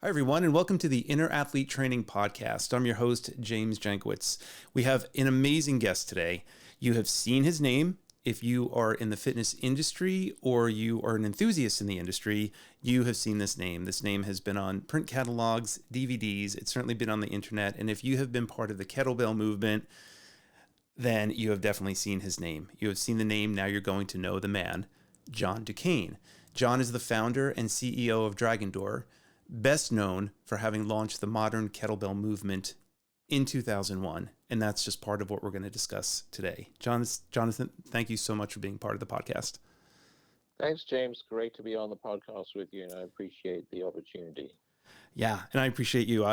Hi, everyone, and welcome to the Inner Athlete Training Podcast. I'm your host, James Jankiewicz. We have an amazing guest today. You have seen his name. If you are in the fitness industry or you are an enthusiast in the industry, you have seen this name. This name has been on print catalogs, DVDs. It's certainly been on the internet. And if you have been part of the kettlebell movement, then you have definitely seen his name. You have seen the name. Now you're going to know the man, John Ducane. John is the founder and CEO of Dragon Door, best known for having launched the modern kettlebell movement in 2001. And that's just part of what we're going to discuss today. Jonathan, thank you so much for being part of the podcast. Thanks, James. Great to be on the podcast with you, and I appreciate the opportunity. Yeah, and I appreciate you.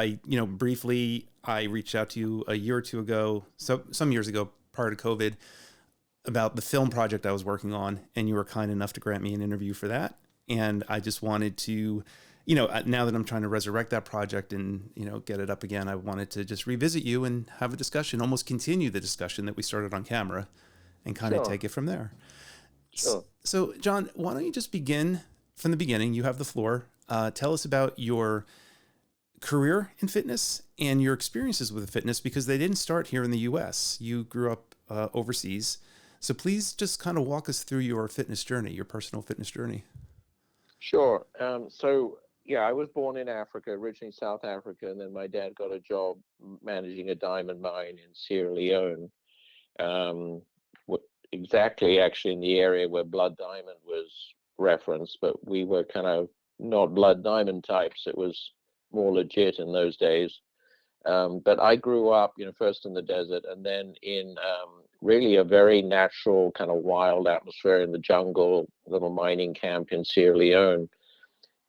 Briefly, I reached out to you a year or two ago, so some years ago, prior to COVID, about the film project I was working on, and you were kind enough to grant me an interview for that. And I just wanted to, now that I'm trying to resurrect that project and, get it up again, I wanted to just revisit you and have a discussion, almost continue the discussion that we started on camera and kind of take it from there. Sure. So, John, why don't you just begin from the beginning? You have the floor. Tell us about your career in fitness and your experiences with fitness, because they didn't start here in the U.S. You grew up overseas. So please just kind of walk us through your fitness journey, your personal fitness journey. Sure. I was born in Africa, originally South Africa, and then my dad got a job managing a diamond mine in Sierra Leone. Exactly, actually, in the area where blood diamond was referenced, but we were kind of not blood diamond types. It was more legit in those days. But I grew up, first in the desert and then in really a very natural kind of wild atmosphere in the jungle, little mining camp in Sierra Leone,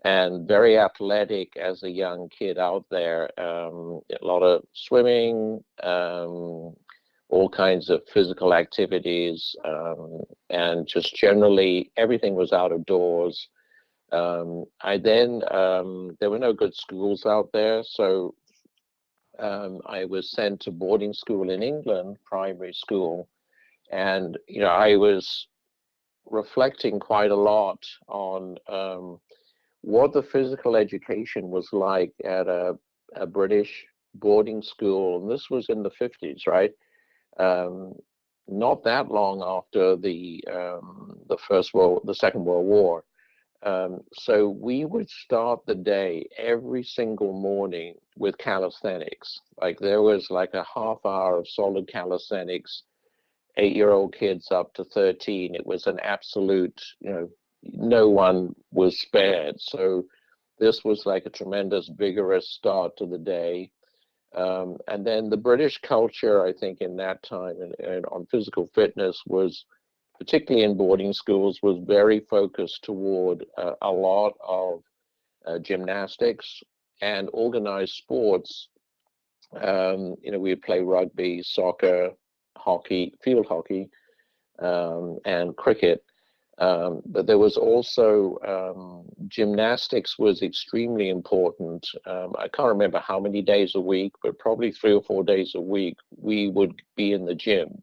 and very athletic as a young kid out there. A lot of swimming, all kinds of physical activities, and just generally everything was out of doors. There were no good schools out there, so I was sent to boarding school in England, primary school, and I was reflecting quite a lot on what the physical education was like at a British boarding school, and this was in the 50s, right? Not that long after the Second World War. So we would start the day every single morning with calisthenics. Like there was like a half hour of solid calisthenics, 8-year-old kids up to 13. It was an absolute, no one was spared. So this was like a tremendous, vigorous start to the day. And then the British culture, I think, in that time and on physical fitness was, particularly in boarding schools, was very focused toward a lot of gymnastics and organized sports. We'd play rugby, soccer, hockey, field hockey, and cricket. But there was also gymnastics was extremely important. I can't remember how many days a week, but probably 3 or 4 days a week, we would be in the gym.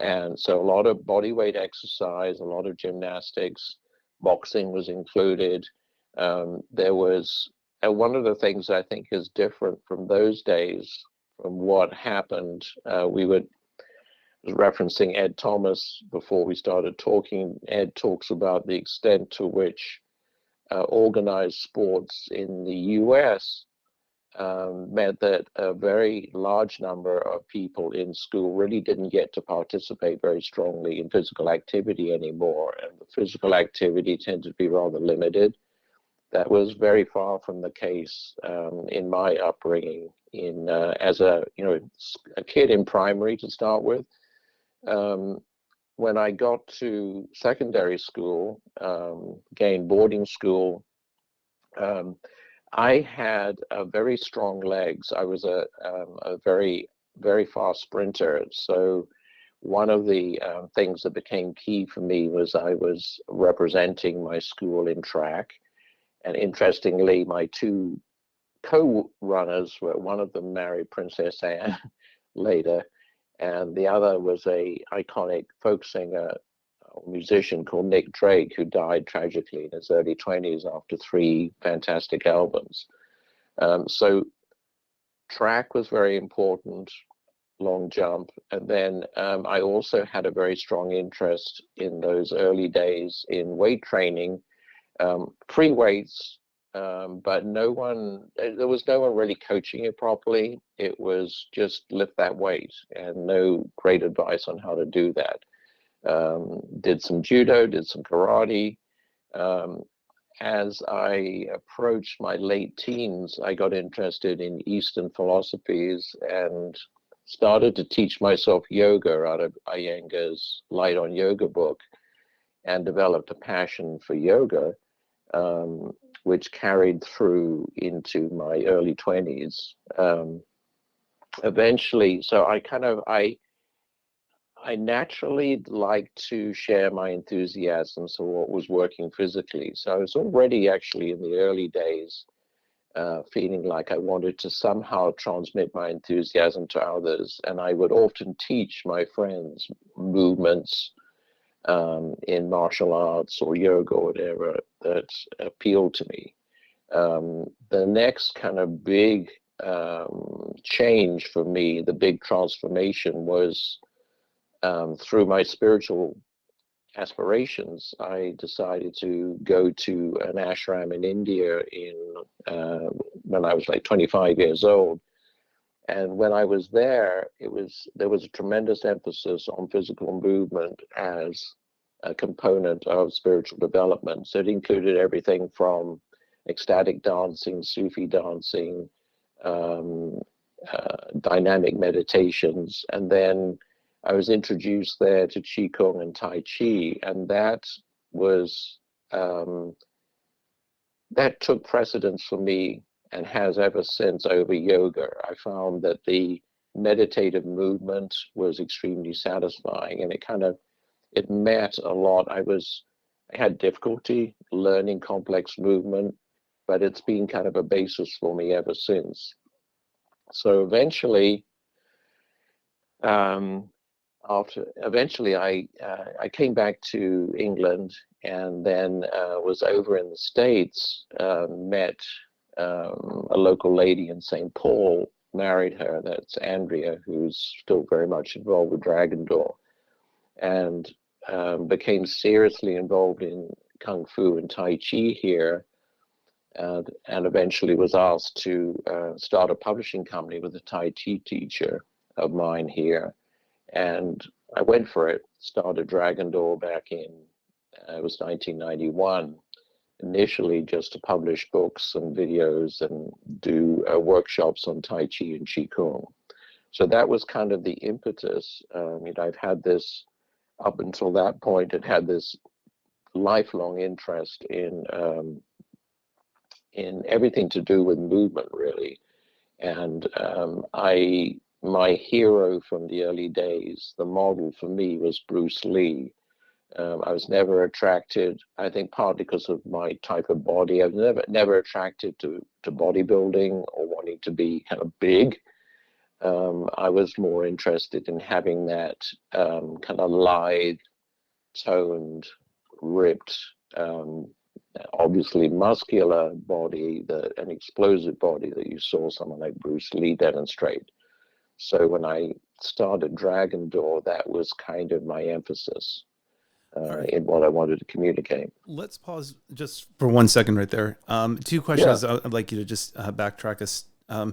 And so a lot of body weight exercise, a lot of gymnastics, boxing was included. There was one of the things I think is different from those days, from what happened. We was referencing Ed Thomas before we started talking. Ed talks about the extent to which organized sports in the U.S. Meant that a very large number of people in school really didn't get to participate very strongly in physical activity anymore, and the physical activity tended to be rather limited. That was very far from the case in my upbringing. As a kid in primary to start with. When I got to secondary school, again boarding school. I had very strong legs. I was a very, very fast sprinter. So one of the things that became key for me was I was representing my school in track. And interestingly, my two co-runners were, one of them married Princess Anne later, and the other was a iconic folk singer, musician called Nick Drake, who died tragically in his early 20s after 3 fantastic albums. So track was very important, long jump. And then I also had a very strong interest in those early days in weight training, free weights, but there was no one really coaching it properly. It was just lift that weight and no great advice on how to do that. Did some judo, did some karate. As I approached my late teens, I got interested in Eastern philosophies and started to teach myself yoga out of Iyengar's Light on Yoga book, and developed a passion for yoga, which carried through into my early 20s. Eventually, so I naturally like to share my enthusiasms for what was working physically. So I was already actually in the early days feeling like I wanted to somehow transmit my enthusiasm to others. And I would often teach my friends movements in martial arts or yoga or whatever that appealed to me. The next kind of big change for me, the big transformation was through my spiritual aspirations. I decided to go to an ashram in India when I was like 25 years old. And when I was there, there was a tremendous emphasis on physical movement as a component of spiritual development. So it included everything from ecstatic dancing, Sufi dancing, dynamic meditations, and then I was introduced there to Qigong and Tai Chi, and that took precedence for me and has ever since over yoga. I found that the meditative movement was extremely satisfying, and it met a lot. I had difficulty learning complex movement, but it's been kind of a basis for me ever since. So eventually, I came back to England, and then was over in the States, met a local lady in St. Paul, married her. That's Andrea, who's still very much involved with Dragon Door, and became seriously involved in Kung Fu and Tai Chi here, and eventually was asked to start a publishing company with a Tai Chi teacher of mine here. And I went for it, started Dragon Door back in, it was 1991, initially just to publish books and videos and do workshops on Tai Chi and Qigong. So that was kind of the impetus. I've had this, up until that point, had had this lifelong interest in everything to do with movement, really. And my hero from the early days, the model for me, was Bruce Lee. I was never attracted, I think partly because of my type of body. I was never attracted to bodybuilding or wanting to be kind of big. I was more interested in having that kind of lithe, toned, ripped, obviously muscular body, an explosive body that you saw someone like Bruce Lee demonstrate. So when I started Dragon Door, that was kind of my emphasis in what I wanted to communicate. Let's pause just for 1 second right there. Two questions. Yeah. I'd like you to just backtrack us.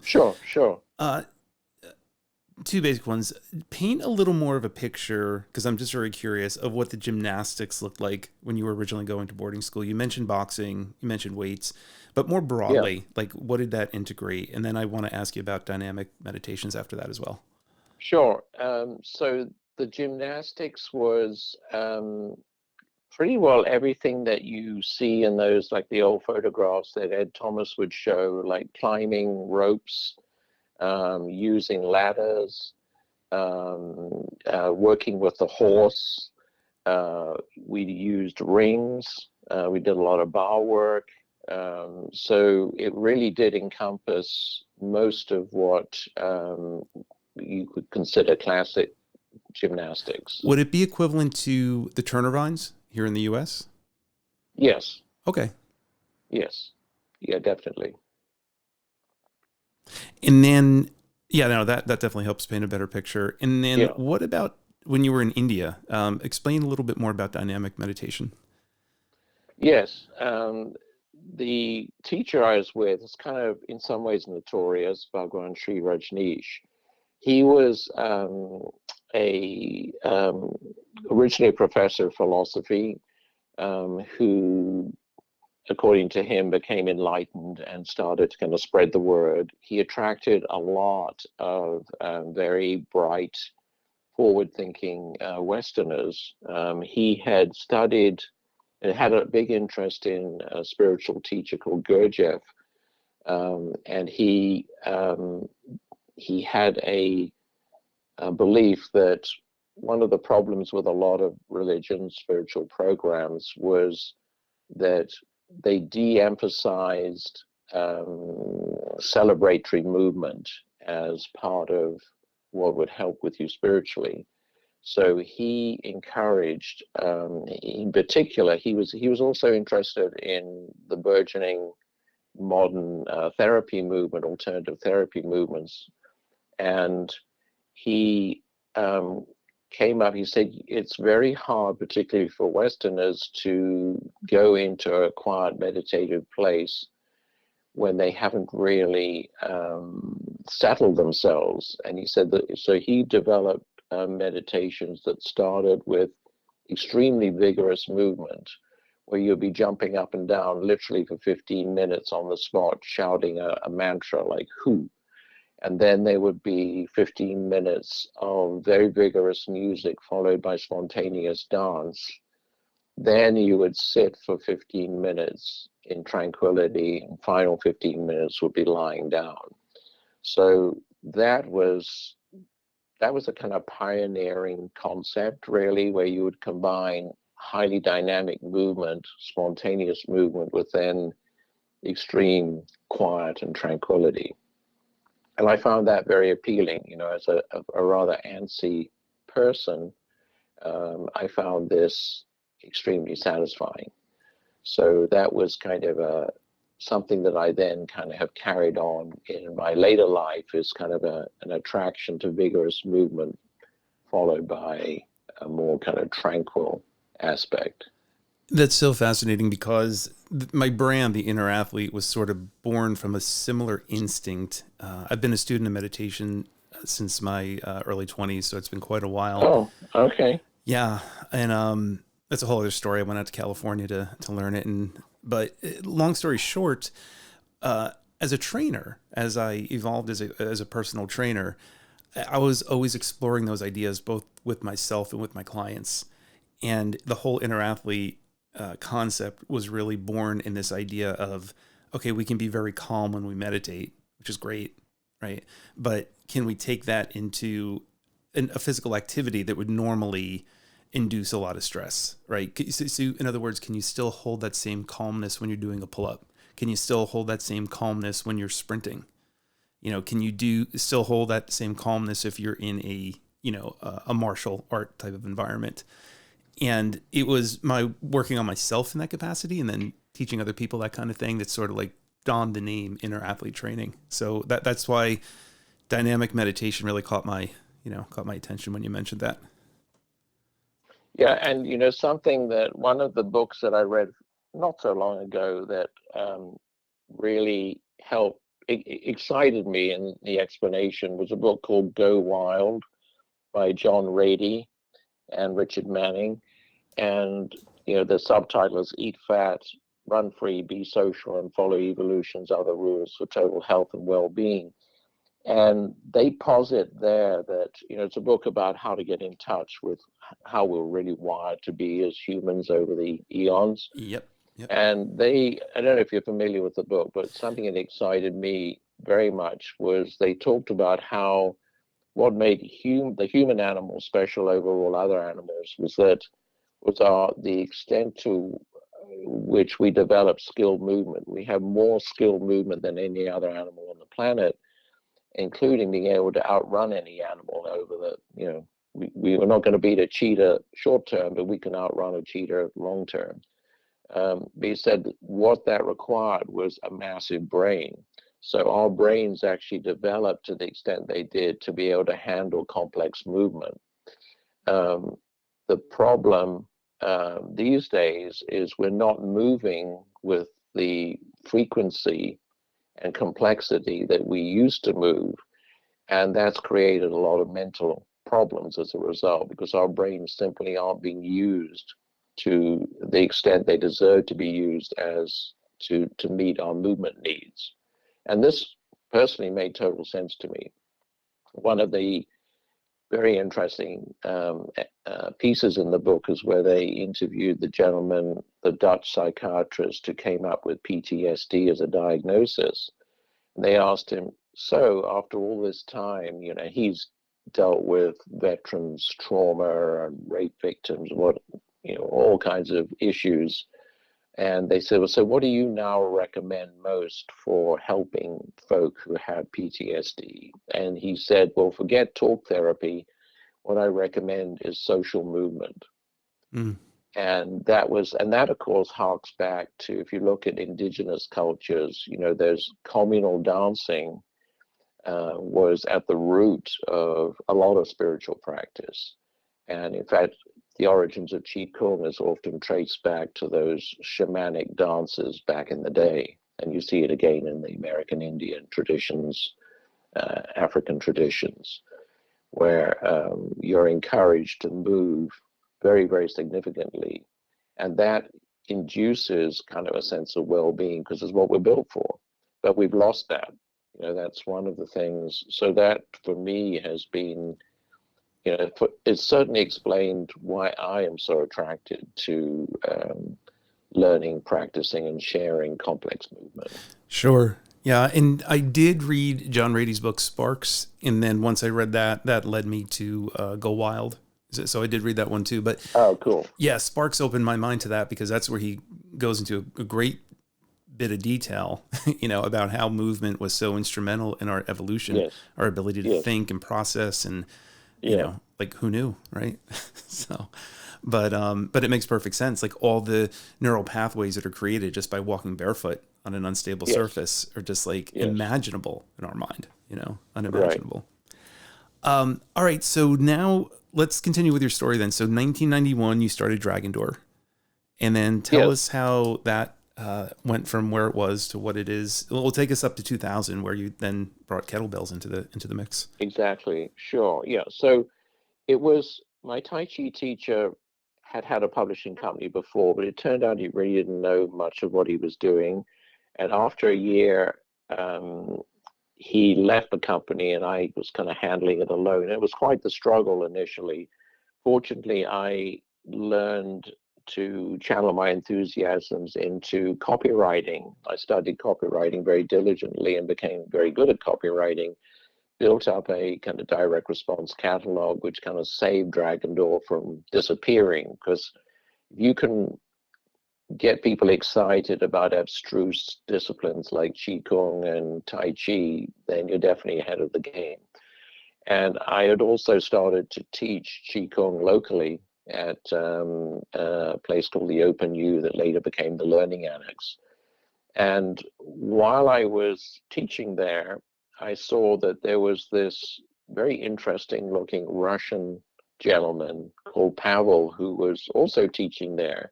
Sure. Two basic ones. Paint a little more of a picture, because I'm just very curious, of what the gymnastics looked like when you were originally going to boarding school. You mentioned boxing, you mentioned weights, but more broadly, like what did that integrate? And then I want to ask you about dynamic meditations after that as well. Sure. So the gymnastics was pretty well everything that you see in those, like the old photographs that Ed Thomas would show, like climbing ropes, using ladders, working with the horse. We used rings. We did a lot of bar work. So it really did encompass most of what you could consider classic gymnastics. Would it be equivalent to the Turner Vines here in the U.S.? Yes. Okay. Yes. Yeah, definitely. And then, yeah, no, that definitely helps paint a better picture. And then, Yeah. what about when you were in India? Explain a little bit more about dynamic meditation. Yes. The teacher I was with is kind of, in some ways, notorious, Bhagwan Sri Rajneesh. He was a originally a professor of philosophy who, according to him, became enlightened and started to kind of spread the word. He attracted a lot of very bright, forward-thinking Westerners. He had studied and had a big interest in a spiritual teacher called Gurdjieff, and he had a belief that one of the problems with a lot of religion, spiritual programs, was that they de-emphasized celebratory movement as part of what would help with you spiritually. So he encouraged, in particular, he was also interested in the burgeoning modern therapy movement, alternative therapy movements, and he came up. He said it's very hard, particularly for Westerners, to go into a quiet meditative place when they haven't really settled themselves. And he said that so he developed meditations that started with extremely vigorous movement, where you'll be jumping up and down literally for 15 minutes on the spot, shouting a mantra like "Who." And then there would be 15 minutes of very vigorous music followed by spontaneous dance. Then you would sit for 15 minutes in tranquility, and final 15 minutes would be lying down. So that was a kind of pioneering concept, really, where you would combine highly dynamic movement, spontaneous movement, with then extreme quiet and tranquility. And I found that very appealing, as a rather antsy person. I found this extremely satisfying. So that was kind of something that I then kind of have carried on in my later life, is kind of an attraction to vigorous movement followed by a more kind of tranquil aspect. That's so fascinating because my brand, the inner athlete, was sort of born from a similar instinct. I've been a student of meditation since my early 20s, so it's been quite a while. Oh, okay. Yeah, and that's a whole other story. I went out to California to learn it, but long story short, as a trainer, as I evolved as a personal trainer, I was always exploring those ideas both with myself and with my clients, and the whole inner athlete concept was really born in this idea of, okay, we can be very calm when we meditate, which is great, right? But can we take that into a physical activity that would normally induce a lot of stress, right? So in other words, can you still hold that same calmness when you're doing a pull-up? Can you still hold that same calmness when you're sprinting? Can you still hold that same calmness if you're in a martial art type of environment? And it was my working on myself in that capacity and then teaching other people that kind of thing that sort of like donned the name inner athlete training. So that's why dynamic meditation really caught my attention when you mentioned that. Yeah, and something that one of the books that I read not so long ago that really helped, excited me in the explanation, was a book called Go Wild by John Rady and Richard Manning. And the subtitle is Eat Fat, Run Free, Be Social, and Follow Evolution's Other Rules for Total Health and Well-Being. And they posit there that it's a book about how to get in touch with how we're really wired to be as humans over the eons. Yep. And I don't know if you're familiar with the book, but something that excited me very much was they talked about how what made the human animal special over all other animals was the extent to which we develop skilled movement. We have more skilled movement than any other animal on the planet, including being able to outrun any animal over we are not going to beat a cheetah short term, but we can outrun a cheetah long term. But he said what that required was a massive brain. So our brains actually developed to the extent they did to be able to handle complex movement. Um, the problem these days is we're not moving with the frequency and complexity that we used to move. And that's created a lot of mental problems as a result, because our brains simply aren't being used to the extent they deserve to be used as to meet our movement needs. And this personally made total sense to me. One of the very interesting pieces in the book is where they interviewed the gentleman, the Dutch psychiatrist who came up with PTSD as a diagnosis. They asked him, so after all this time, he's dealt with veterans' trauma and rape victims, all kinds of issues. And they said, well, so what do you now recommend most for helping folk who have PTSD? And he said, well, forget talk therapy. What I recommend is social movement. Mm. And that of course harks back to, if you look at indigenous cultures, there's communal dancing was at the root of a lot of spiritual practice. And in fact, the origins of Qigong is often traced back to those shamanic dances back in the day. And you see it again in the American Indian traditions, African traditions, where you're encouraged to move very, very significantly. And that induces kind of a sense of well-being, because it's what we're built for. But we've lost that. That's one of the things. So that, for me, has been, it's certainly explained why I am so attracted to learning, practicing, and sharing complex movement. Sure. Yeah. And I did read John Rady's book, Sparks. And then once I read that led me to Go Wild. So I did read that one too. But oh, cool. Yeah, Sparks opened my mind to that, because that's where he goes into a great bit of detail, about how movement was so instrumental in our evolution, yes. our ability to yes. think and process, and like, who knew, right? So, but it makes perfect sense. Like, all the neural pathways that are created just by walking barefoot on an unstable surface are just like imaginable in our mind, unimaginable. Right. All right. So now let's continue with your story then. So 1991, you started Dragon Door, and then tell us how that went from where it was to what it is. We'll take us up to 2000, where you then brought Kettlebells into the mix. Exactly. Sure. Yeah. So it was, my Tai Chi teacher had a publishing company before, but it turned out he really didn't know much of what he was doing. And after a year, he left the company, and I was kind of handling it alone. It was quite the struggle initially. Fortunately, I learned to channel my enthusiasms into copywriting. I studied copywriting very diligently and became very good at copywriting, built up a kind of direct response catalog, which kind of saved Dragon Door from disappearing. Because if you can get people excited about abstruse disciplines like Qigong and Tai Chi, then you're definitely ahead of the game. And I had also started to teach Qigong locally at a place called the Open U that later became the Learning Annex. And while I was teaching there, I saw that there was this very interesting looking Russian gentleman called Pavel, who was also teaching there.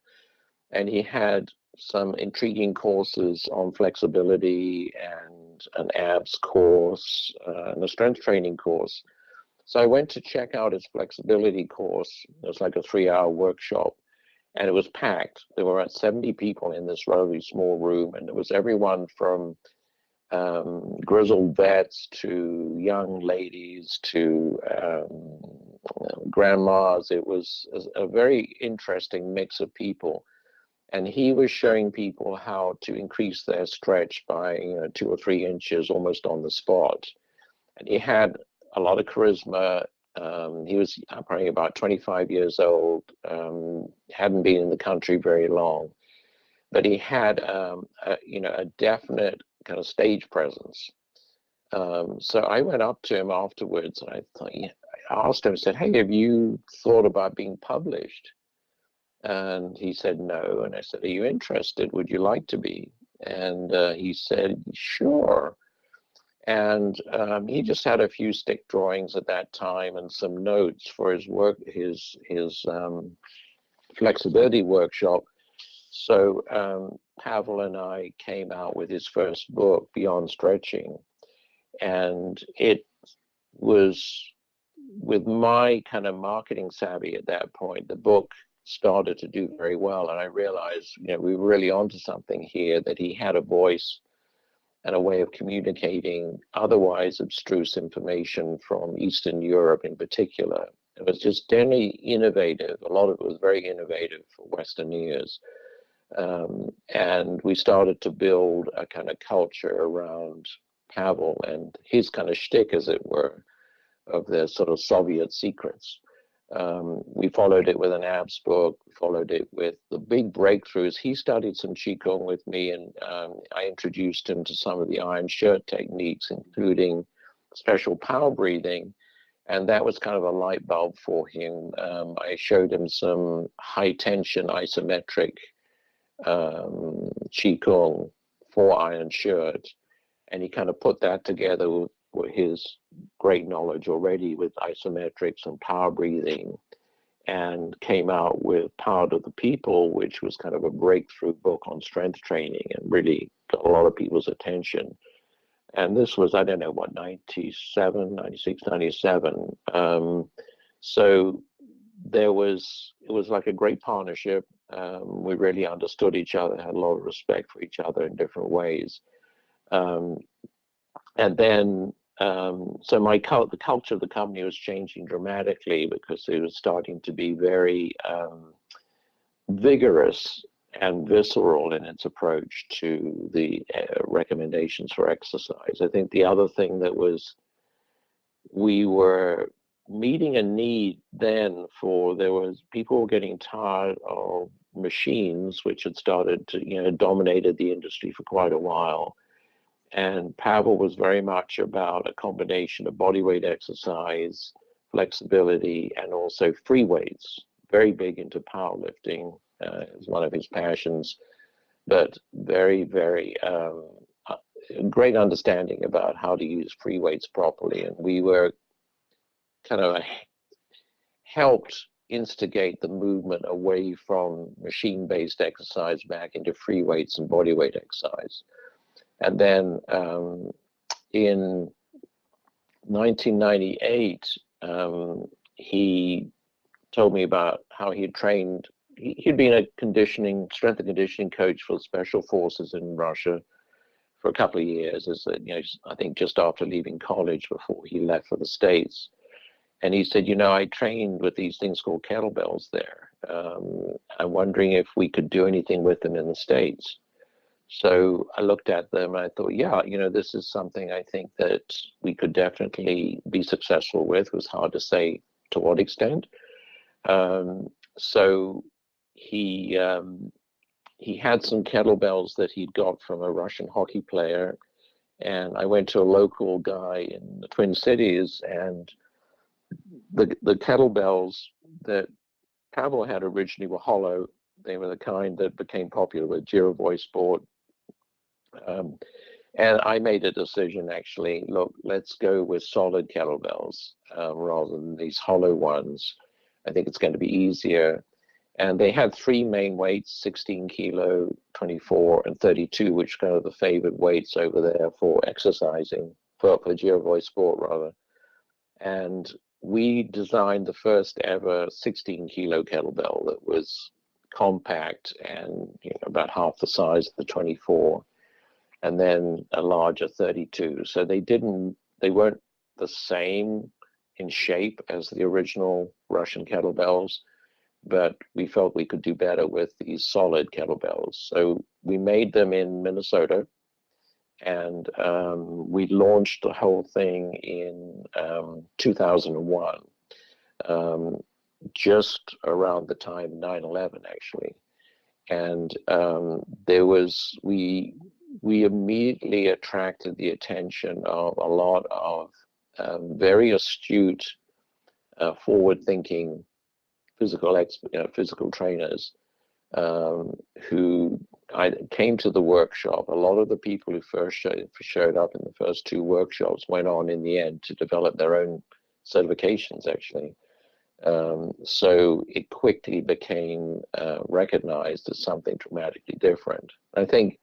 And he had some intriguing courses on flexibility and an abs course and a strength training course. So I went to check out his flexibility course. It was like a 3-hour workshop, and it was packed. There were about 70 people in this relatively small room, and it was everyone from grizzled vets to young ladies to grandmas. It was a very interesting mix of people. And he was showing people how to increase their stretch by 2 or 3 inches almost on the spot. And he had a lot of charisma. He was probably about 25 years old, hadn't been in the country very long, but he had a definite kind of stage presence. So I went up to him afterwards, and I asked him, I said, hey, have you thought about being published? And he said no. And I said, are you interested? Would you like to be? And he said, sure. And he just had a few stick drawings at that time and some notes for his work, his flexibility workshop. So Pavel and I came out with his first book, Beyond Stretching, and it was, with my kind of marketing savvy at that point, the book started to do very well, and I realized, we were really onto something here, that he had a voice and a way of communicating otherwise abstruse information from Eastern Europe in particular. It was just generally innovative. A lot of it was very innovative for Western ears. And we started to build a kind of culture around Pavel and his kind of shtick, as it were, of the sort of Soviet secrets. We followed it with an abs book, followed it with the big breakthroughs. He studied some Qigong with me, and I introduced him to some of the iron shirt techniques, including special power breathing. And that was kind of a light bulb for him. I showed him some high tension isometric Qigong for iron shirt, and he kind of put that together with his great knowledge already with isometrics and power breathing, and came out with Power to the People, which was kind of a breakthrough book on strength training and really got a lot of people's attention. And this was, I don't know, what, 97, 96, 97. So it was like a great partnership. We really understood each other, had a lot of respect for each other in different ways. And then, so the culture of the company was changing dramatically, because it was starting to be very vigorous and visceral in its approach to the recommendations for exercise. I think the other thing that was, we were meeting a need then for, people were getting tired of machines, which had started to, dominated the industry for quite a while. And Pavel was very much about a combination of bodyweight exercise, flexibility, and also free weights. Very big into powerlifting, is one of his passions, but very, very great understanding about how to use free weights properly. And we were kind of helped instigate the movement away from machine-based exercise back into free weights and bodyweight exercise. And then in 1998, he told me about how he had trained. He'd been a strength and conditioning coach for special forces in Russia for a couple of years, I think just after leaving college, before he left for the States. And he said, I trained with these things called kettlebells there. I'm wondering if we could do anything with them in the States. So I looked at them and I thought, yeah, this is something I think that we could definitely be successful with. It was hard to say to what extent. So he had some kettlebells that he'd got from a Russian hockey player. And I went to a local guy in the Twin Cities, and the kettlebells that Pavel had originally were hollow. They were the kind that became popular with Giro Boy Sport. And I made a decision, actually, look, let's go with solid kettlebells rather than these hollow ones. I think it's going to be easier. And they had three main weights, 16 kilo, 24, and 32, which are kind of the favorite weights over there for exercising, for Giro Boy Sport, rather. And we designed the first ever 16 kilo kettlebell that was compact and about half the size of the 24. And then a larger 32. So they weren't the same in shape as the original Russian kettlebells, but we felt we could do better with these solid kettlebells. So we made them in Minnesota, and we launched the whole thing in 2001, just around the time 9/11, actually. And we immediately attracted the attention of a lot of very astute, forward-thinking physical trainers who I came to the workshop. A lot of the people who first showed up in the first two workshops went on in the end to develop their own certifications, actually. So it quickly became recognized as something dramatically different. I think,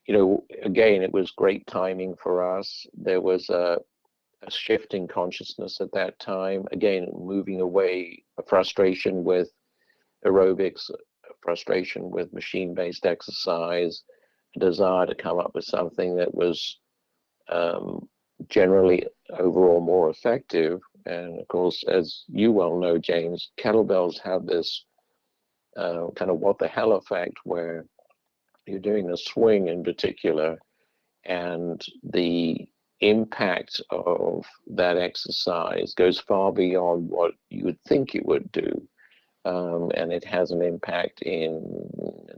again, it was great timing for us. There was a shift in consciousness at that time. Again, moving away, a frustration with aerobics, a frustration with machine-based exercise, a desire to come up with something that was generally overall more effective. And of course, as you well know, James, kettlebells have this kind of what the hell effect, where you're doing a swing in particular, and the impact of that exercise goes far beyond what you would think it would do. And it has an impact in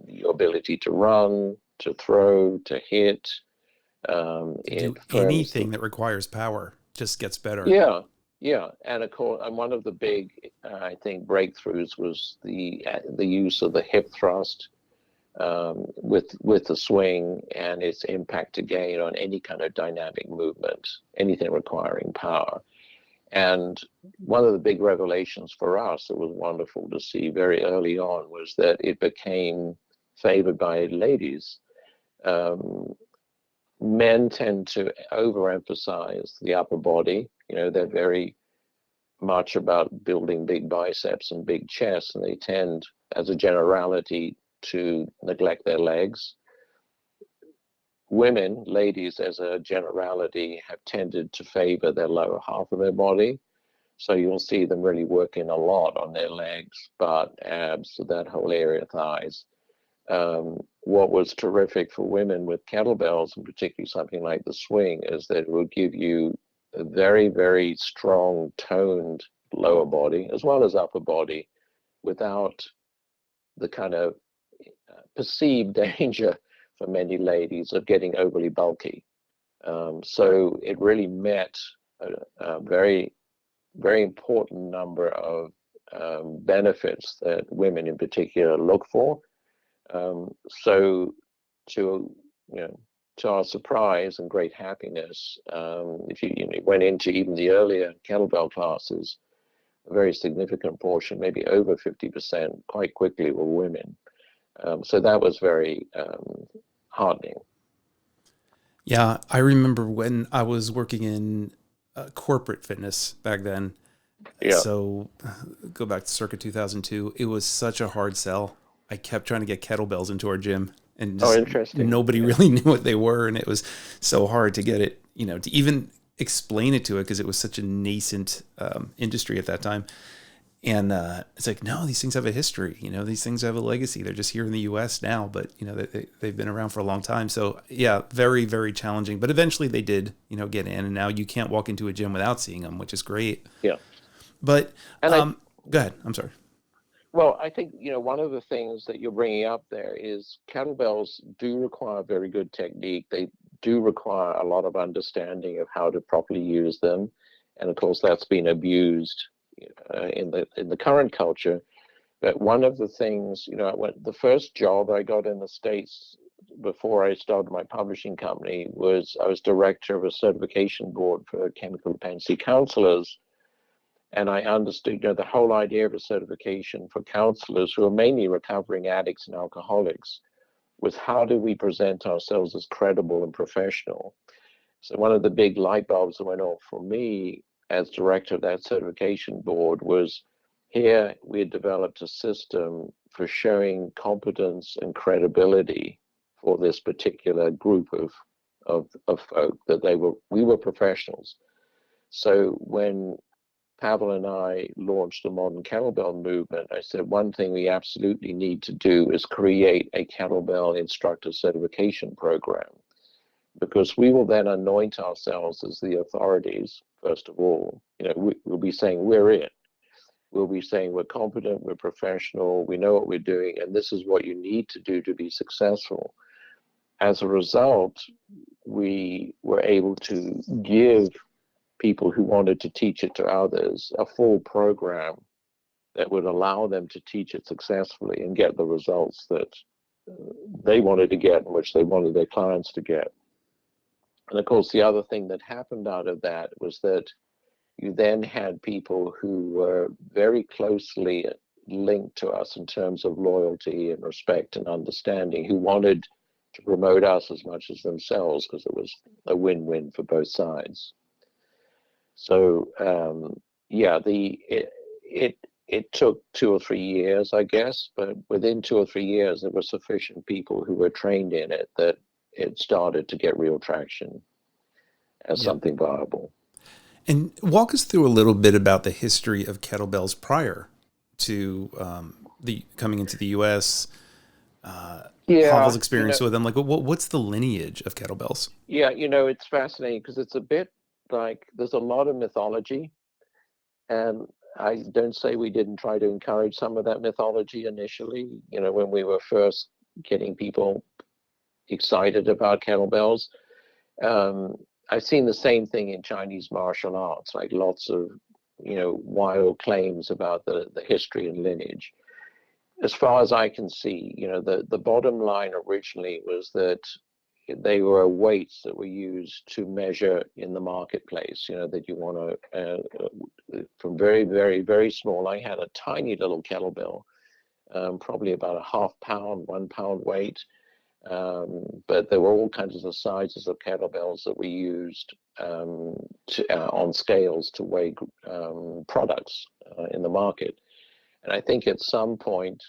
your ability to run, to throw, to hit. To do anything that requires power just gets better. Yeah, yeah. And of course, and one of the big, I think, breakthroughs was the use of the hip thrust with the swing, and its impact again on any kind of dynamic movement, anything requiring power. And one of the big revelations for us that was wonderful to see very early on was that it became favored by ladies. Men tend to overemphasize the upper body. They're very much about building big biceps and big chests, and they tend, as a generality, to neglect their legs. Women, ladies, as a generality, have tended to favor their lower half of their body. So you'll see them really working a lot on their legs, butt, abs, that whole area, thighs. What was terrific for women with kettlebells, and particularly something like the swing, is that it would give you a very, very strong, toned lower body as well as upper body without the kind of perceived danger for many ladies of getting overly bulky. So it really met a very, very important number of benefits that women in particular look for. So to our surprise and great happiness, if you went into even the earlier kettlebell classes, a very significant portion, maybe over 50%, quite quickly were women. So that was very heartening. Yeah, I remember when I was working in corporate fitness back then. Yeah. So go back to circa 2002. It was such a hard sell. I kept trying to get kettlebells into our gym, and just nobody really knew what they were, and it was so hard to get it, to even explain it to it, because it was such a nascent industry at that time. And it's like, no, these things have a history. These things have a legacy. They're just here in the U.S. now, but they've been around for a long time. So yeah, very, very challenging. But eventually they did, get in, and now you can't walk into a gym without seeing them, which is great. Yeah. But go ahead. I'm sorry. Well, I think, one of the things that you're bringing up there is kettlebells do require very good technique. They do require a lot of understanding of how to properly use them. And of course, that's been abused in the current culture. But one of the things, the first job I got in the States before I started my publishing company was I was director of a certification board for chemical dependency counselors. And I understood, the whole idea of a certification for counselors who are mainly recovering addicts and alcoholics was, how do we present ourselves as credible and professional? So one of the big light bulbs that went off for me as director of that certification board was, here we had developed a system for showing competence and credibility for this particular group of folk, that we were professionals. So when Pavel and I launched the modern kettlebell movement, I said, one thing we absolutely need to do is create a kettlebell instructor certification program, because we will then anoint ourselves as the authorities. First of all, we'll be saying we're it. We'll be saying we're competent, we're professional, we know what we're doing, and this is what you need to do to be successful. As a result, we were able to give people who wanted to teach it to others a full program that would allow them to teach it successfully and get the results that they wanted to get and which they wanted their clients to get. And of course, the other thing that happened out of that was that you then had people who were very closely linked to us in terms of loyalty and respect and understanding, who wanted to promote us as much as themselves because it was a win-win for both sides. So yeah, it took 2 or 3 years, I guess, but within 2 or 3 years, there were sufficient people who were trained in it that it started to get real traction as something viable. And walk us through a little bit about the history of kettlebells prior to the coming into the U.S. Pavel's experience with them. Like, what's the lineage of kettlebells? Yeah, it's fascinating because it's a bit like there's a lot of mythology, and I don't say we didn't try to encourage some of that mythology initially. When we were first getting people excited about kettlebells. I've seen the same thing in Chinese martial arts, like lots of, wild claims about the history and lineage. As far as I can see, the bottom line originally was that they were weights that were used to measure in the marketplace, that you want to, from very, very, very small. I had a tiny little kettlebell, probably about a ½ pound, 1 pound weight. But there were all kinds of sizes of kettlebells that we used on scales to weigh products in the market. And I think at some point,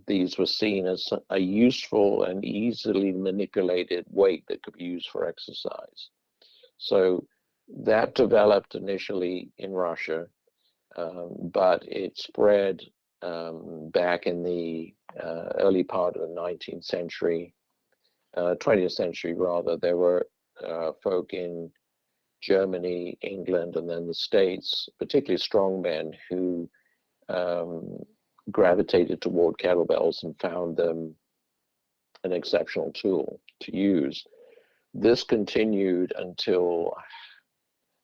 these were seen as a useful and easily manipulated weight that could be used for exercise. So that developed initially in Russia, but it spread back in the early part of the 19th century, 20th century rather. There were folk in Germany, England, and then the States, particularly strongmen, who gravitated toward kettlebells and found them an exceptional tool to use. This continued until,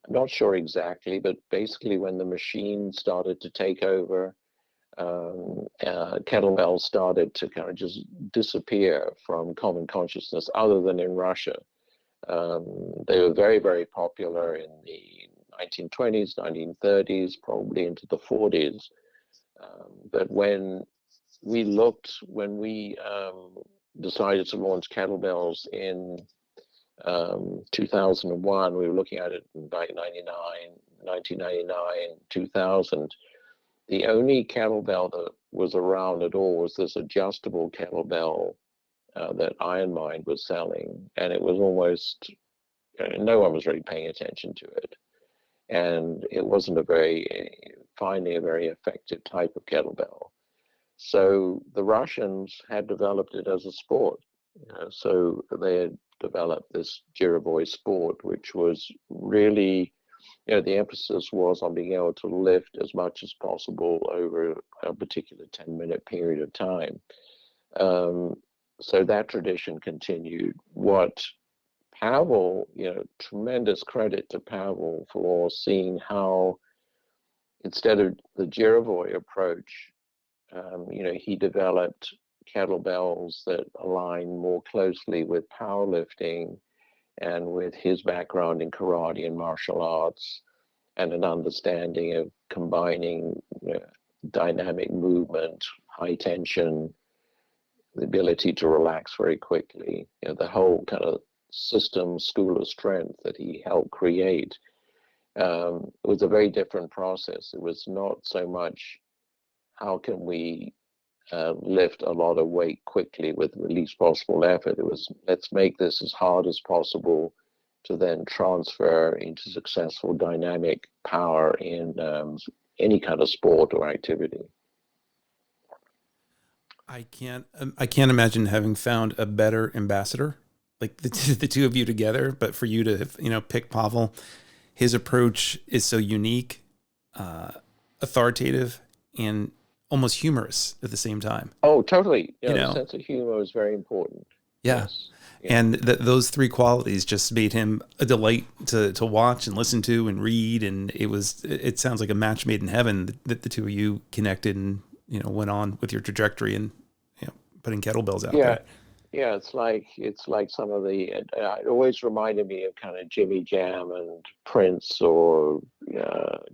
I'm not sure exactly, but basically when the machine started to take over, kettlebells started to kind of just disappear from common consciousness, other than in Russia. They were very, very popular in the 1920s, 1930s, probably into the 40s. But when we decided to launch kettlebells in 2001, we were looking at it in 1999, 2000. The only kettlebell that was around at all was this adjustable kettlebell that Iron Mind was selling, and it was almost, no one was really paying attention to it. And it wasn't finally a very effective type of kettlebell. So the Russians had developed it as a sport. So they had developed this Girovoy sport, which was really, the emphasis was on being able to lift as much as possible over a particular 10-minute period of time. So that tradition continued. What Pavel, tremendous credit to Pavel for seeing how, instead of the Girovoy approach, he developed kettlebells that align more closely with powerlifting and with his background in karate and martial arts, and an understanding of combining dynamic movement, high tension, the ability to relax very quickly, the whole kind of system, school of strength that he helped create. It was a very different process. It was not so much how can we lift a lot of weight quickly with the least possible effort. It was, let's make this as hard as possible to then transfer into successful dynamic power in any kind of sport or activity. I can't imagine having found a better ambassador, like the two of you together. But for you to pick Pavel, his approach is so unique, authoritative, and almost humorous at the same time. Oh, totally. The sense of humor is very important. Yeah. Yes. Yeah. And those three qualities just made him a delight to watch and listen to and read. And it sounds like a match made in heaven that the two of you connected and, went on with your trajectory and, putting kettlebells out Yeah, there. yeah, it's like some of the. It always reminded me of kind of Jimmy Jam and Prince, or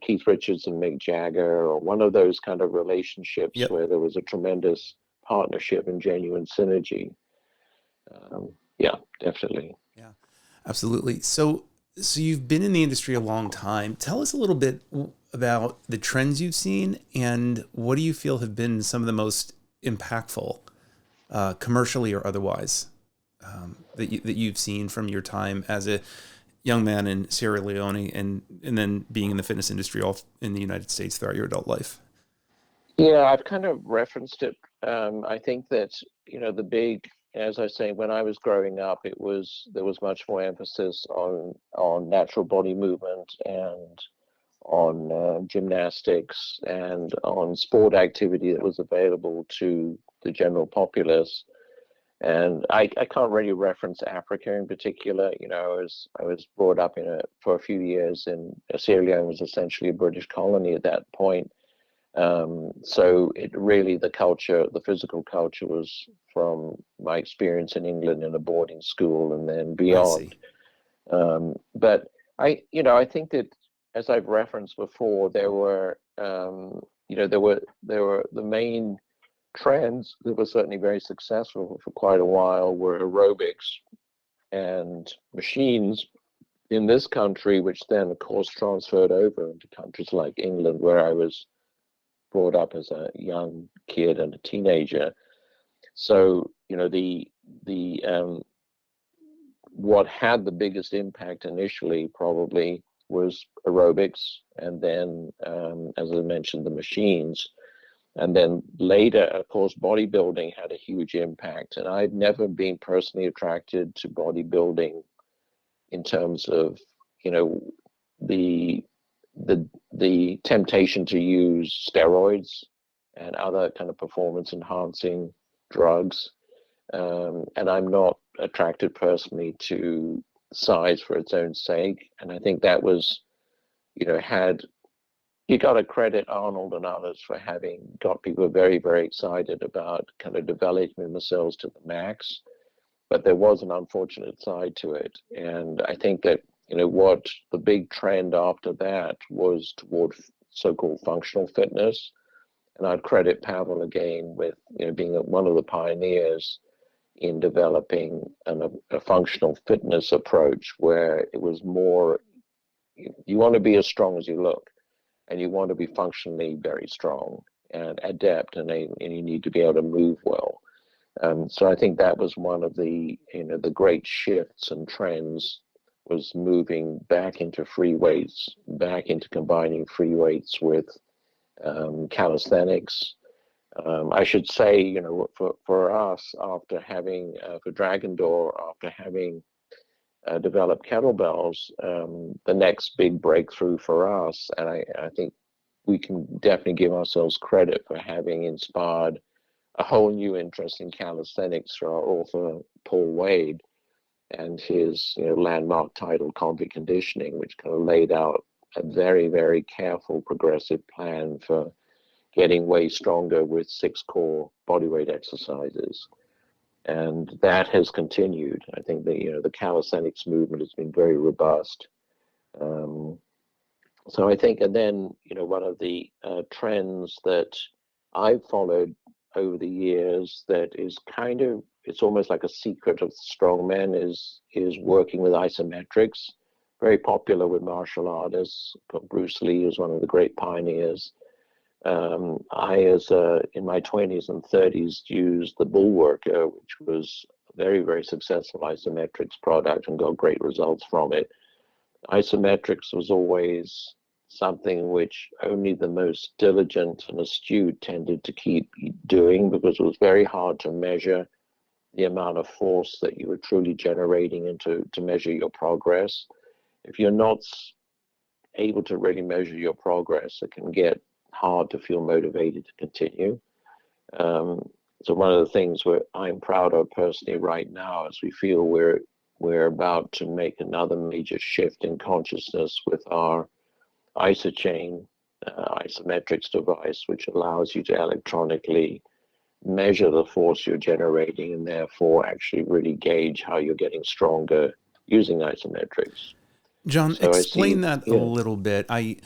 Keith Richards and Mick Jagger, or one of those kind of relationships Yep. where there was a tremendous partnership and genuine synergy. Yeah, definitely. Yeah, absolutely. So you've been in the industry a long time. Tell us a little bit about the trends you've seen, and what do you feel have been some of the most impactful, commercially or otherwise, that you've seen from your time as a young man in Sierra Leone, and then being in the fitness industry all in the United States throughout your adult life. Yeah, I've kind of referenced it. I think that, the big, as I say, when I was growing up, there was much more emphasis on natural body movement and on gymnastics and on sport activity that was available to the general populace. And I can't really reference Africa in particular. I was brought up for a few years in Sierra Leone. Was essentially a British colony at that point. So it really, the physical culture was from my experience in England in a boarding school and then I see. beyond. But I think that, as I've referenced before, there were the main trends that were certainly very successful for quite a while were aerobics and machines in this country, which then, of course, transferred over into countries like England, where I was brought up as a young kid and a teenager. So, the what had the biggest impact initially probably was aerobics, and then, as I mentioned, the machines. And then later, of course, bodybuilding had a huge impact. And I've never been personally attracted to bodybuilding in terms of, you know, the the temptation to use steroids and other kind of performance enhancing drugs. And I'm not attracted personally to size for its own sake. And I think that was, had you got to credit Arnold and others for having got people very, very excited about kind of developing themselves to the max. But there was an unfortunate side to it. And I think that, what the big trend after that was toward so-called functional fitness. And I'd credit Pavel again with, being one of the pioneers in developing a functional fitness approach where it was more, you want to be as strong as you look, and you want to be functionally very strong and adept, and you need to be able to move well. So I think that was one of the great shifts and trends, was moving back into free weights, back into combining free weights with calisthenics. I should say, for us, for Dragon Door, after having developed kettlebells, the next big breakthrough for us, and I think we can definitely give ourselves credit for having inspired a whole new interest in calisthenics for our author, Paul Wade, and his landmark title, Convict Conditioning, which kind of laid out a very, very careful, progressive plan for getting way stronger with 6 core bodyweight exercises. And that has continued. I think the calisthenics movement has been very robust. So I think, and then one of the trends that I've followed over the years that is it's almost like a secret of strongmen is working with isometrics. Very popular with martial artists. Bruce Lee is one of the great pioneers. In my 20s and 30s, used the Bullworker, which was a very, very successful isometrics product, and got great results from it. Isometrics was always something which only the most diligent and astute tended to keep doing, because it was very hard to measure the amount of force that you were truly generating and to measure your progress. If you're not able to really measure your progress, it can get hard to feel motivated to continue. So one of the things I'm proud of personally right now is we feel we're about to make another major shift in consciousness with our IsoChain isometrics device, which allows you to electronically measure the force you're generating and therefore actually really gauge how you're getting stronger using isometrics. John, So I explain see, that a yeah. little bit. I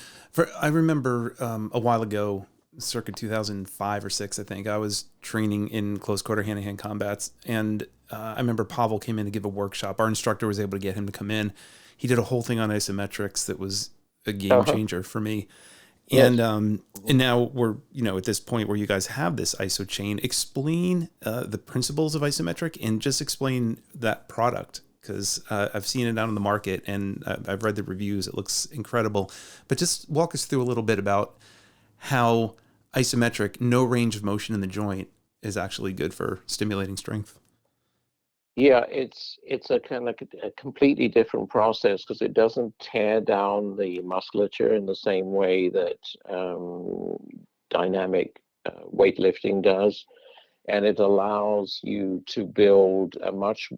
remember a while ago, circa 2005 or six, I think, I was training in close quarter hand-to-hand combats, and I remember Pavel came in to give a workshop. Our instructor was able to get him to come in. He did a whole thing on isometrics that was a game Uh-huh. changer for me. Yes. And now we're at this point where you guys have this ISO chain. Explain the principles of isometric and just explain that product, because I've seen it out on the market and I've read the reviews. It looks incredible. But just walk us through a little bit about how isometric, no range of motion in the joint, is actually good for stimulating strength. Yeah, it's a kind of a completely different process because it doesn't tear down the musculature in the same way that dynamic weightlifting does, and it allows you to build a much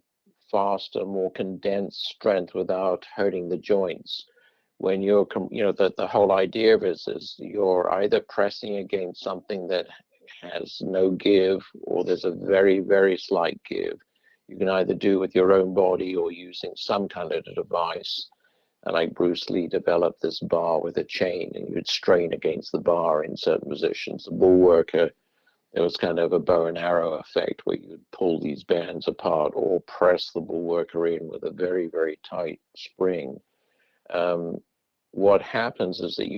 faster, more condensed strength without hurting the joints. When you're, the whole idea of it is you're either pressing against something that has no give or there's a very, very slight give. You can either do it with your own body or using some kind of a device. And like Bruce Lee developed this bar with a chain, and you'd strain against the bar in certain positions. The bull worker, it was kind of a bow and arrow effect where you'd pull these bands apart or press the bull worker in with a very, very tight spring. Um, what happens is that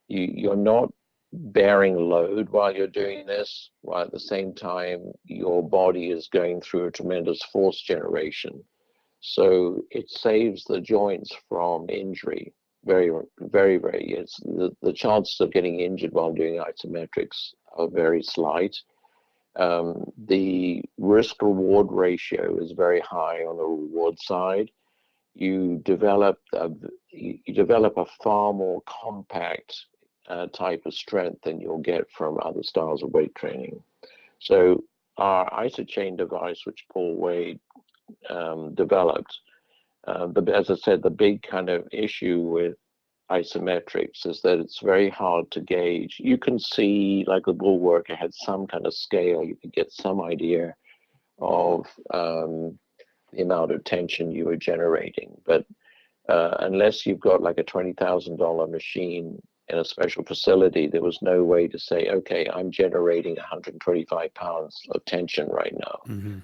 you're not bearing load while you're doing this, while at the same time your body is going through a tremendous force generation. So it saves the joints from injury. Very, very, very. It's the chances of getting injured while doing isometrics are very slight. The risk reward ratio is very high on the reward side. You develop a far more compact type of strength than you'll get from other styles of weight training. So our isochain device, which Paul Wade developed, as I said, the big kind of issue with isometrics is that it's very hard to gauge. You can see, like the bull worker had some kind of scale, you could get some idea of the amount of tension you were generating. But unless you've got like a $20,000 machine in a special facility, there was no way to say, okay, I'm generating 125 pounds of tension right now. Mm-hmm.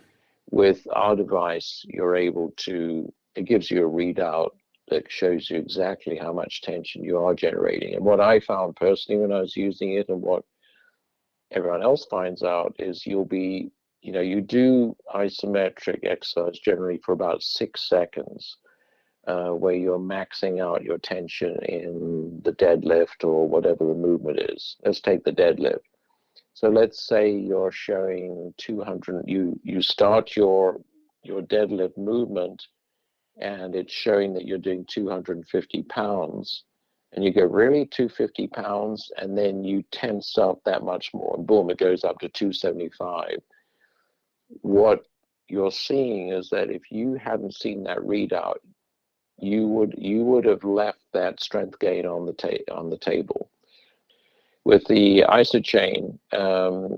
With our device, you're able to, it gives you a readout that shows you exactly how much tension you are generating. And what I found personally when I was using it, and what everyone else finds out, is you do isometric exercise generally for about 6 seconds, where you're maxing out your tension in the deadlift or whatever the movement is. Let's take the deadlift. So let's say you're showing 200, you start your deadlift movement and it's showing that you're doing 250 pounds, and you go, really, 250 pounds? And then you tense up that much more, and boom, it goes up to 275. What you're seeing is that if you hadn't seen that readout, you would have left that strength gain on the table. With the isochain,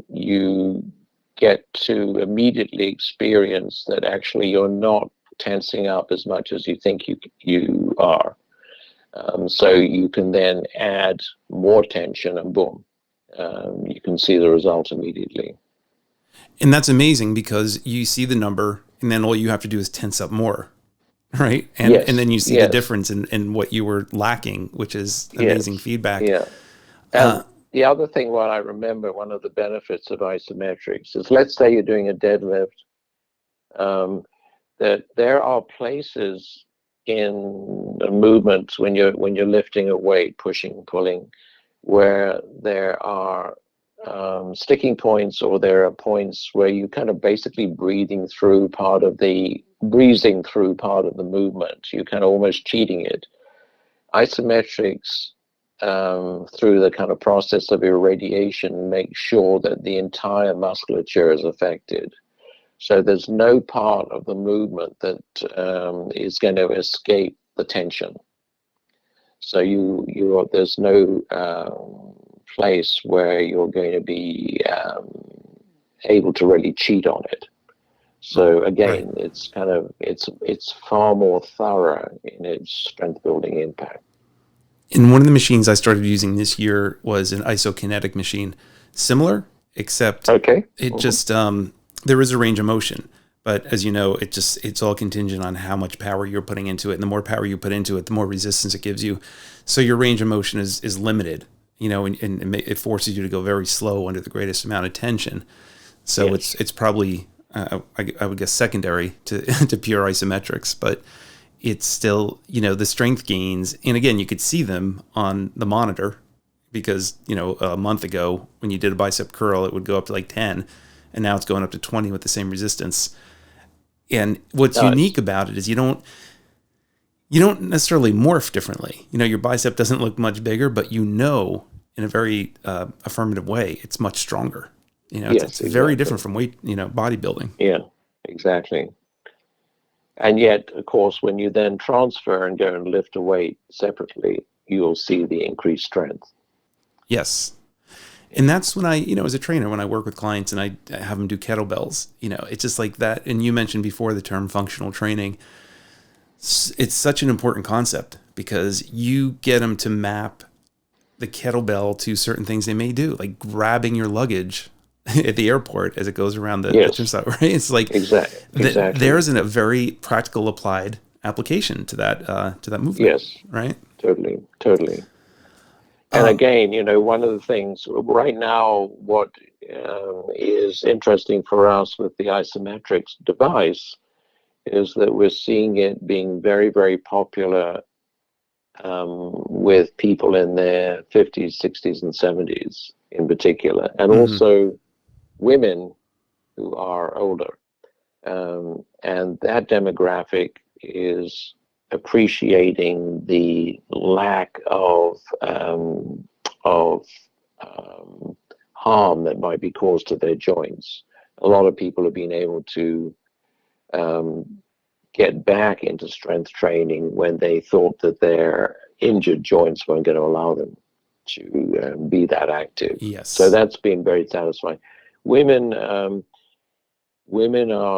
you get to immediately experience that actually you're not tensing up as much as you think you are. So you can then add more tension, and boom, you can see the result immediately. And that's amazing because you see the number and then all you have to do is tense up more. Right. And Yes, then you see the yes, difference in what you were lacking, which is amazing yes, feedback. yeah. And the other thing, what I remember, one of the benefits of isometrics is, let's say you're doing a deadlift, that there are places in the movements when you're lifting a weight, pushing, pulling, where there are sticking points, or there are points where you kind of basically breezing through part of the movement. You kind of almost cheating it. Isometrics, through the kind of process of irradiation, make sure that the entire musculature is affected. So there's no part of the movement that is going to escape the tension. So there's no place where you're going to be able to really cheat on it. So again, it's kind of it's far more thorough in its strength building impact. And one of the machines I started using this year was an isokinetic machine, similar, except it just there is a range of motion. But as you know, it's all contingent on how much power you're putting into it. And the more power you put into it, the more resistance it gives you. So your range of motion is limited, and it forces you to go very slow under the greatest amount of tension. So it's probably, I would guess, secondary to, to pure isometrics, but it's still, the strength gains. And again, you could see them on the monitor because, a month ago when you did a bicep curl, it would go up to like 10 and now it's going up to 20 with the same resistance. And what's unique about it is you don't necessarily morph differently. Your bicep doesn't look much bigger, but in a very affirmative way, it's much stronger. It's very different from weight, bodybuilding. Yeah, exactly. And yet, of course, when you then transfer and go and lift a weight separately, you'll see the increased strength. Yes. And that's when I, as a trainer, when I work with clients and I have them do kettlebells, it's just like that. And you mentioned before the term functional training. It's such an important concept because you get them to map the kettlebell to certain things they may do, like grabbing your luggage at the airport as it goes around the gym site, right? It's like exactly. There's a very practical applied application to that movement. Yes. Right. Totally. And again, one of the things right now, what is interesting for us with the isometrics device is that we're seeing it being very, very popular with people in their 50s, 60s, and 70s in particular, and also women who are older. And that demographic is appreciating the lack of harm that might be caused to their joints. A lot of people have been able to get back into strength training when they thought that their injured joints weren't going to allow them to be that active. Yes. So that's been very satisfying. Women are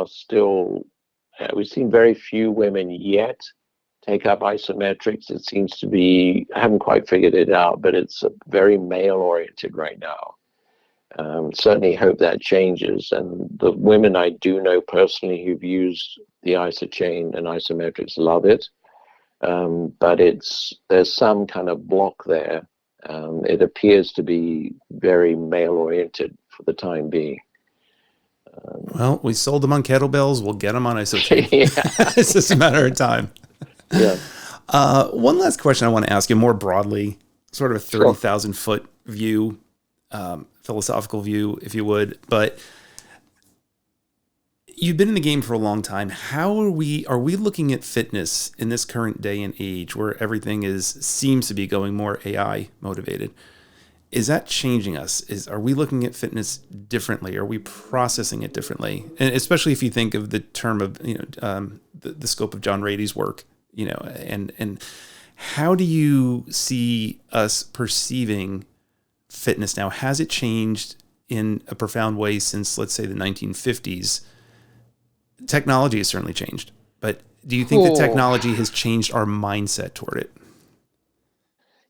still, we've seen very few women yet take up isometrics. It seems to be, I haven't quite figured it out, but it's very male oriented right now. Certainly hope that changes. And the women I do know personally who've used the IsoChain and isometrics love it. But there's some kind of block there. It appears to be very male oriented for the time being. Well, we sold them on kettlebells. We'll get them on IsoChain. It's just a matter of time. Yeah. One last question I want to ask you more broadly, sort of a 30,000 foot view, philosophical view, if you would, but you've been in the game for a long time. How are we looking at fitness in this current day and age where everything seems to be going more AI motivated? Is that changing us? Are we looking at fitness differently? Are we processing it differently? And especially if you think of the term of, the scope of John Rady's work, and how do you see us perceiving fitness now? Has it changed in a profound way since, let's say, the 1950s? Technology has certainly changed, but do you think that technology has changed our mindset toward it?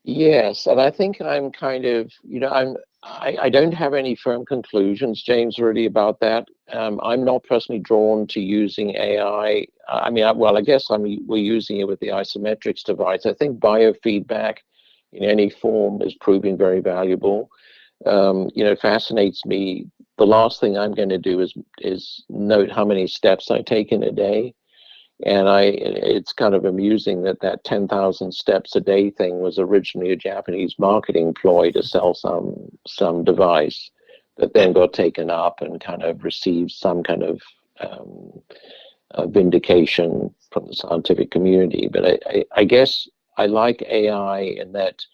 Yes, and I think I'm kind of, I don't have any firm conclusions, James, really about that. I'm not personally drawn to using AI. I guess we're using it with the isometrics device. I think biofeedback in any form is proving very valuable. It fascinates me. The last thing I'm going to do is note how many steps I take in a day. And it's kind of amusing that 10,000 steps a day thing was originally a Japanese marketing ploy to sell some device that then got taken up and kind of received some kind of vindication from the scientific community. But I guess I like AI in that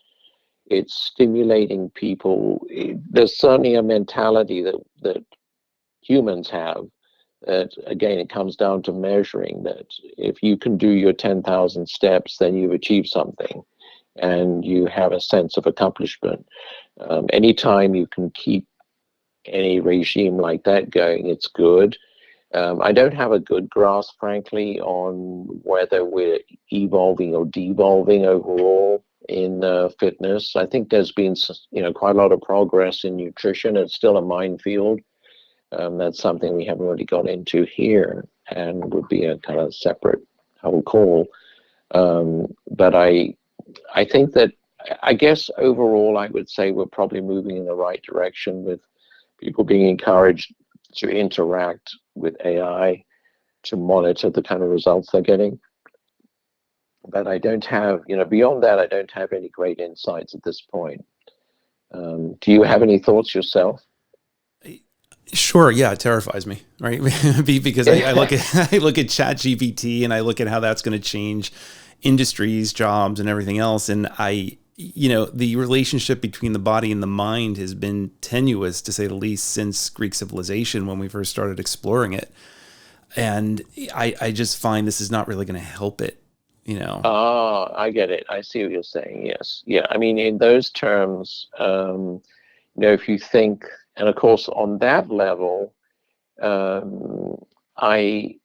it's stimulating people. There's certainly a mentality that humans have. That again, it comes down to measuring that if you can do your 10,000 steps, then you've achieved something and you have a sense of accomplishment. Anytime you can keep any regime like that going, it's good. I don't have a good grasp, frankly, on whether we're evolving or devolving overall in fitness. I think there's been, quite a lot of progress in nutrition. It's still a minefield. That's something we haven't really got into here, and would be a kind of separate whole call. But I think that, I guess overall, I would say we're probably moving in the right direction, with people being encouraged to interact with AI to monitor the kind of results they're getting. But I don't have, beyond that, I don't have any great insights at this point. Do you have any thoughts yourself? Sure. Yeah. It terrifies me. Right. Because I look at, I look at ChatGPT and I look at how that's going to change industries, jobs, and everything else. And the relationship between the body and the mind has been tenuous, to say the least, since Greek civilization, when we first started exploring it. And I just find this is not really going to help it, Ah, I get it. I see what you're saying. Yes. Yeah. I mean, in those terms, if you think, and of course, on that level, I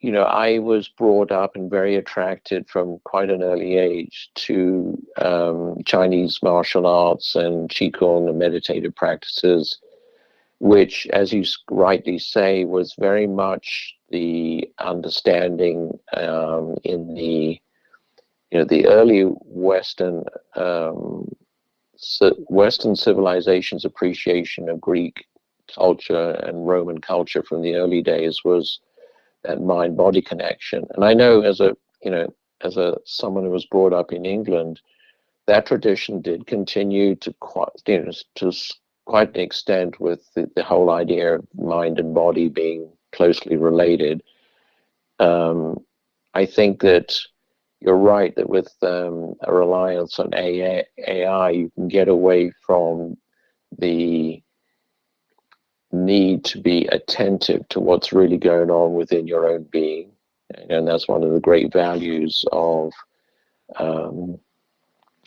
I was brought up and very attracted from quite an early age to Chinese martial arts and Qigong and meditative practices, which, as you rightly say, was very much the understanding in the early Western civilization's appreciation of Greek culture and Roman culture from the early days was that mind-body connection. And I know, as someone who was brought up in England, that tradition did continue to quite an extent, with the whole idea of mind and body being closely related. I think that you're right that with a reliance on AI, you can get away from the need to be attentive to what's really going on within your own being. And that's one of the great values of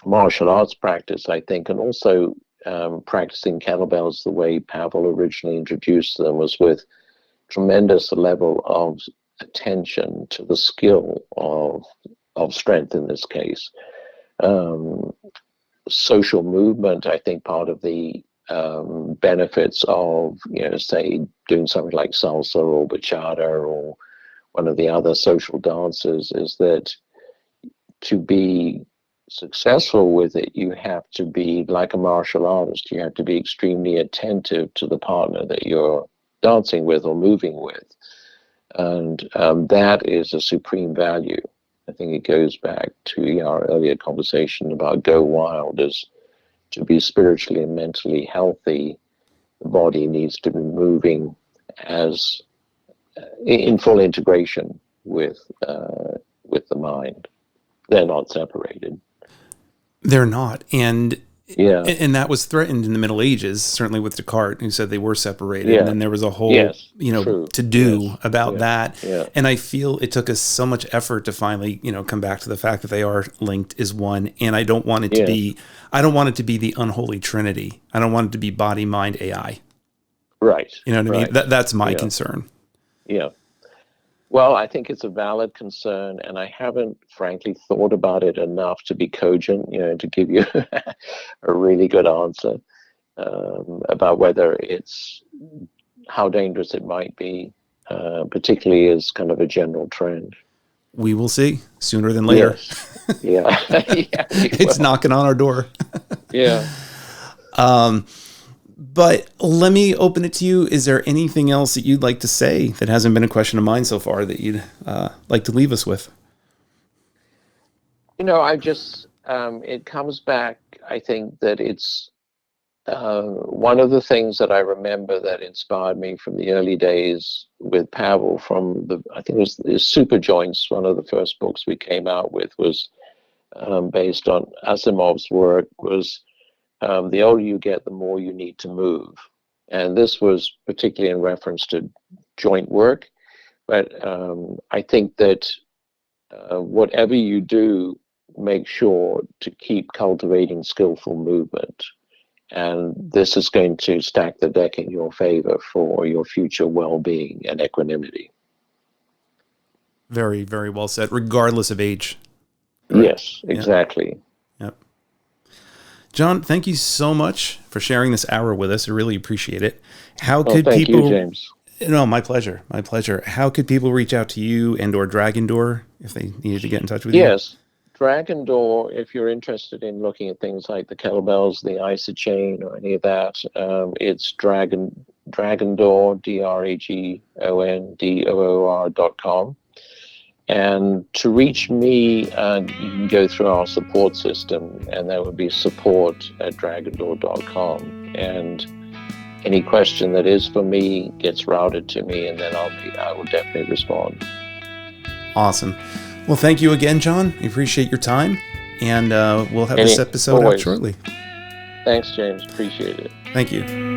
martial arts practice, I think, and also practicing kettlebells the way Pavel originally introduced them, was with tremendous level of attention to the skill of strength in this case. Social movement, I think part of the benefits of, say, doing something like salsa or bachata or one of the other social dances, is that to be successful with it, you have to be like a martial artist. You have to be extremely attentive to the partner that you're dancing with or moving with. And that is a supreme value. I think it goes back to our earlier conversation about go wild. As to be spiritually and mentally healthy, the body needs to be moving as in full integration with the mind. They're not separated. They're not. And Yeah. And that was threatened in the Middle Ages, certainly with Descartes, who said they were separated. Yeah. And then there was a whole, to do about that. Yeah. And I feel it took us so much effort to finally, come back to the fact that they are linked as one. And I don't want it to be, the unholy trinity. I don't want it to be body, mind, AI. Right. You know what I mean? That's my concern. Yeah. Well, I think it's a valid concern, and I haven't, frankly, thought about it enough to be cogent, to give you a really good answer about whether how dangerous it might be, particularly as kind of a general trend. We will see sooner than later. Yes. Yeah. It's knocking on our door. Yeah. But let me open it to you. Is there anything else that you'd like to say that hasn't been a question of mine so far that you'd like to leave us with? I just, it comes back, I think that it's one of the things that I remember that inspired me from the early days with Pavel, from I think it was the Super Joints, one of the first books we came out with, was based on Asimov's work, was the older you get, the more you need to move. And this was particularly in reference to joint work. But I think that whatever you do, make sure to keep cultivating skillful movement. And this is going to stack the deck in your favor for your future well-being and equanimity. Very, very well said, regardless of age. Correct? Yes, exactly. Yep. John, thank you so much for sharing this hour with us. I really appreciate it. How could thank people... you, James. No, my pleasure. My pleasure. How could people reach out to you and or Dragon Door if they needed to get in touch with you? Yes. Dragon Door, if you're interested in looking at things like the kettlebells, the isochain, or any of that, it's Dragon Door, DRAGONDOOR.com. And to reach me, you can go through our support system, and that would be support@dragondoor.com. And any question that is for me gets routed to me, and then I will definitely respond. Awesome. Well, thank you again, John. We appreciate your time, and we'll have this episode out shortly. Thanks, James. Appreciate it. Thank you.